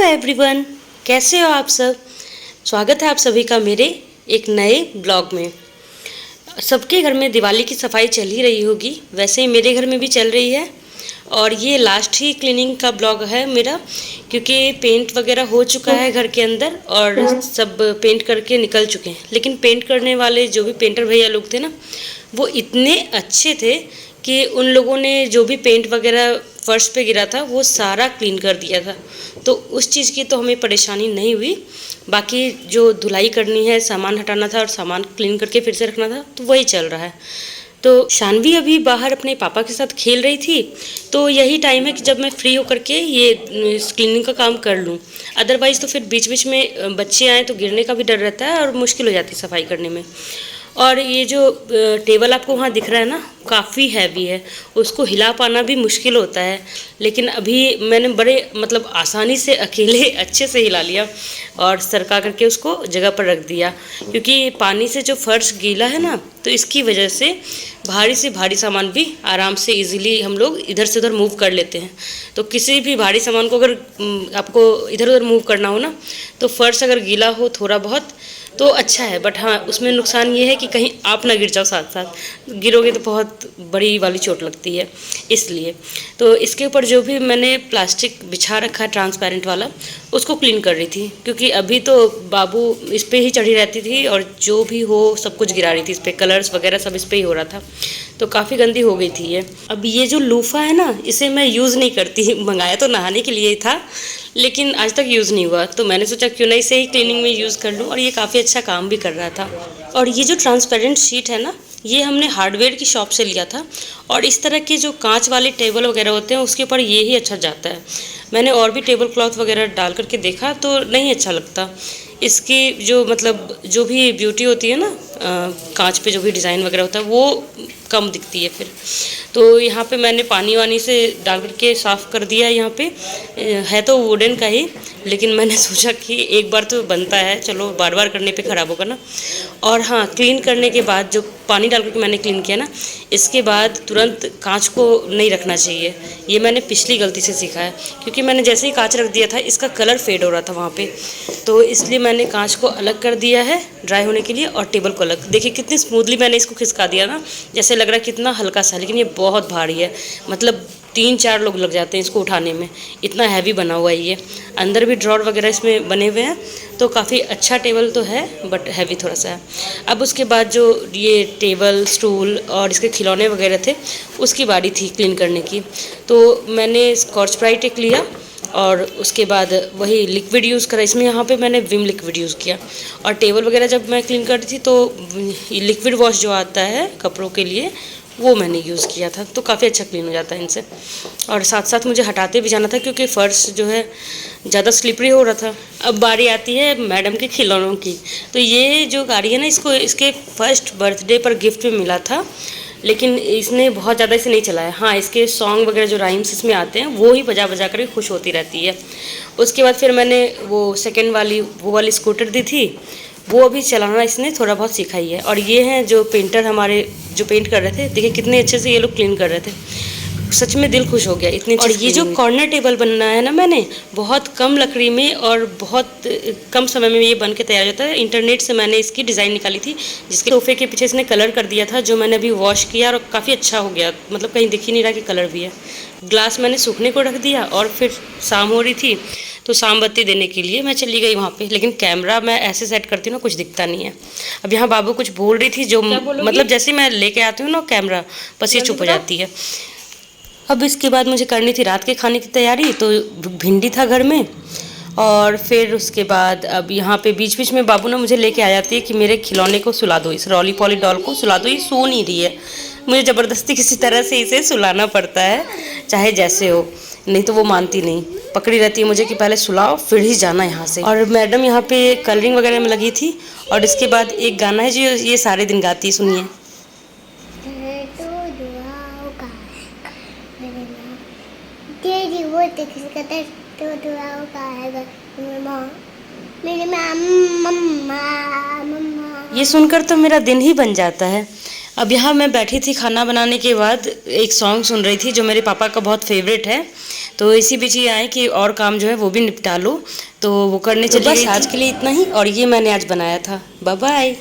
Everyone, कैसे हो आप सब। स्वागत है आप सभी का मेरे एक नए ब्लॉग में। सबके घर में दिवाली की सफाई चल ही रही होगी, वैसे ही मेरे घर में भी चल रही है। और ये लास्ट ही क्लीनिंग का ब्लॉग है मेरा, क्योंकि पेंट वगैरह हो चुका है घर के अंदर और सब पेंट करके निकल चुके हैं। लेकिन पेंट करने वाले जो भी पेंटर भैया लोग थे ना, वो इतने अच्छे थे कि उन लोगों ने जो भी पेंट वगैरह फर्श पे गिरा था वो सारा क्लीन कर दिया था। तो उस चीज़ की तो हमें परेशानी नहीं हुई। बाकी जो धुलाई करनी है, सामान हटाना था और सामान क्लीन करके फिर से रखना था, तो वही चल रहा है। तो शानवी अभी बाहर अपने पापा के साथ खेल रही थी, तो यही टाइम है कि जब मैं फ्री होकर के ये क्लीनिंग का काम कर लूँ। अदरवाइज़ तो फिर बीच बीच में बच्चे आए तो गिरने का भी डर रहता है और मुश्किल हो जाती है सफाई करने में। और ये जो टेबल आपको वहाँ दिख रहा है ना, काफ़ी हैवी है, उसको हिला पाना भी मुश्किल होता है। लेकिन अभी मैंने बड़े मतलब आसानी से अकेले अच्छे से हिला लिया और सरका करके उसको जगह पर रख दिया। क्योंकि पानी से जो फर्श गीला है ना, तो इसकी वजह से भारी से भारी सामान भी आराम से इजीली हम लोग इधर से उधर मूव कर लेते हैं। तो किसी भी भारी सामान को अगर आपको इधर उधर मूव करना हो ना, तो फर्श अगर गीला हो थोड़ा बहुत तो अच्छा है। बट हाँ, उसमें नुकसान ये है कि कहीं आप ना गिर जाओ, साथ साथ गिरोगे तो बहुत बड़ी वाली चोट लगती है। इसलिए तो इसके ऊपर जो भी मैंने प्लास्टिक बिछा रखा है ट्रांसपेरेंट वाला, उसको क्लीन कर रही थी। क्योंकि अभी तो बाबू इस पर ही चढ़ी रहती थी और जो भी हो सब कुछ गिरा रही थी इस पर, कलर्स वगैरह सब इस पर ही हो रहा था, तो काफ़ी गंदी हो गई थी ये। अब ये जो लूफा है ना, इसे मैं यूज़ नहीं करती। मंगाया तो नहाने के लिए ही था, लेकिन आज तक यूज़ नहीं हुआ, तो मैंने सोचा क्यों ना इसे ही क्लीनिंग में यूज़ कर लूँ। और ये काफ़ी अच्छा काम भी कर रहा था। और ये जो ट्रांसपेरेंट शीट है ना, ये हमने हार्डवेयर की शॉप से लिया था। और इस तरह के जो कांच वाले टेबल वगैरह होते हैं उसके ऊपर ये ही अच्छा जाता है। मैंने और भी टेबल क्लॉथ वगैरह डाल करके देखा तो नहीं अच्छा लगता। इसकी जो मतलब जो भी ब्यूटी होती है ना, कांच पे जो भी डिज़ाइन वगैरह होता है वो कम दिखती है फिर। तो यहाँ पे मैंने पानी वानी से डाल करके साफ़ कर दिया। यहाँ पे है तो वुडन का ही, लेकिन मैंने सोचा कि एक बार तो बनता है, चलो बार बार करने पे ख़राब होगा ना। और हाँ, क्लीन करने के बाद जो पानी डाल करके मैंने क्लीन किया ना, इसके बाद तुरंत कांच को नहीं रखना चाहिए। ये मैंने पिछली गलती से सीखा है, क्योंकि मैंने जैसे ही कांच रख दिया था इसका कलर फेड हो रहा था वहाँ पे। तो इसलिए मैंने कांच को अलग कर दिया है ड्राई होने के लिए, और टेबल को अलग। देखिए कितनी स्मूथली मैंने इसको खिसका दिया ना, जैसे लग रहा है कितना हल्का सा, लेकिन ये बहुत भारी है। मतलब 3-4 लोग लग जाते हैं इसको उठाने में, इतना हैवी बना हुआ है ये। अंदर भी ड्रॉर वगैरह इसमें बने हुए हैं, तो काफ़ी अच्छा टेबल तो है, बट हैवी थोड़ा सा है। अब उसके बाद जो ये टेबल, स्टूल और इसके खिलौने वगैरह थे, उसकी बारी थी क्लीन करने की। तो मैंने स्कॉच ब्राइट एक लिया और उसके बाद वही लिक्विड यूज़ करा इसमें। यहाँ पे मैंने विम लिक्विड यूज़ किया। और टेबल वगैरह जब मैं क्लीन कर रही थी तो लिक्विड वॉश जो आता है कपड़ों के लिए, वो मैंने यूज़ किया था, तो काफ़ी अच्छा क्लीन हो जाता है इनसे। और साथ साथ मुझे हटाते भी जाना था, क्योंकि फ़र्श जो है ज़्यादा स्लिपरी हो रहा था। अब बारी आती है मैडम के खिलौनों की। तो ये जो गाड़ी है ना, इसको इसके फर्स्ट बर्थडे पर गिफ्ट में मिला था, लेकिन इसने बहुत ज़्यादा इसे नहीं चलाया। हाँ, इसके सॉन्ग वगैरह जो राइम्स इसमें आते हैं वो ही बजा बजा कर खुश होती रहती है। उसके बाद फिर मैंने वो सेकेंड वाली वो वाली स्कूटर दी थी, वो अभी चलाना इसने थोड़ा बहुत सीखा ही है। और ये हैं जो पेंटर हमारे जो पेंट कर रहे थे, देखिए कितने अच्छे से ये लोग क्लीन कर रहे थे। सच में दिल खुश हो गया इतनी अच्छी। और ये जो कॉर्नर टेबल बनना है ना, मैंने बहुत कम लकड़ी में और बहुत कम समय में ये बन के तैयार होता है। इंटरनेट से मैंने इसकी डिज़ाइन निकाली थी, जिसके सोफे के पीछे इसने कलर कर दिया था, जो मैंने अभी वॉश किया और काफ़ी अच्छा हो गया। मतलब कहीं दिख ही नहीं रहा कि कलर भी है। ग्लास मैंने सूखने को रख दिया और फिर शाम हो रही थी तो शाम बत्ती देने के लिए मैं चली गई वहाँ पे। लेकिन कैमरा मैं ऐसे सेट करती हूँ ना, कुछ दिखता नहीं है। अब यहाँ बाबू कुछ बोल रही थी, जो मतलब जैसे मैं लेके आती हूँ ना कैमरा, बस ये चुप हो जाती है। अब इसके बाद मुझे करनी थी रात के खाने की तैयारी, तो भिंडी था घर में। और फिर उसके बाद अब यहाँ पे बीच बीच में बाबू ना मुझे लेके आ जाती है कि मेरे खिलौने को सुला दो, इस रॉली पॉली डॉल को सुला दो, ये सो नहीं रही है। मुझे ज़बरदस्ती किसी तरह से इसे सुलाना पड़ता है, चाहे जैसे हो, नहीं तो वो मानती नहीं, पकड़ी रहती है मुझे कि पहले सुलाओ फिर ही जाना यहाँ से। और मैडम यहाँ पे कलरिंग वगैरह में लगी थी। और इसके बाद एक गाना है जो ये सारे दिन गाती है, सुनिए। ये सुनकर तो मेरा दिन ही बन जाता है। अब यहाँ मैं बैठी थी खाना बनाने के बाद, एक सॉन्ग सुन रही थी जो मेरे पापा का बहुत फेवरेट है। तो इसी बीच ये आए कि और काम जो है वो भी निपटा लो, तो वो करने चली गई थी। आज के लिए इतना ही, और ये मैंने आज बनाया था। Bye bye.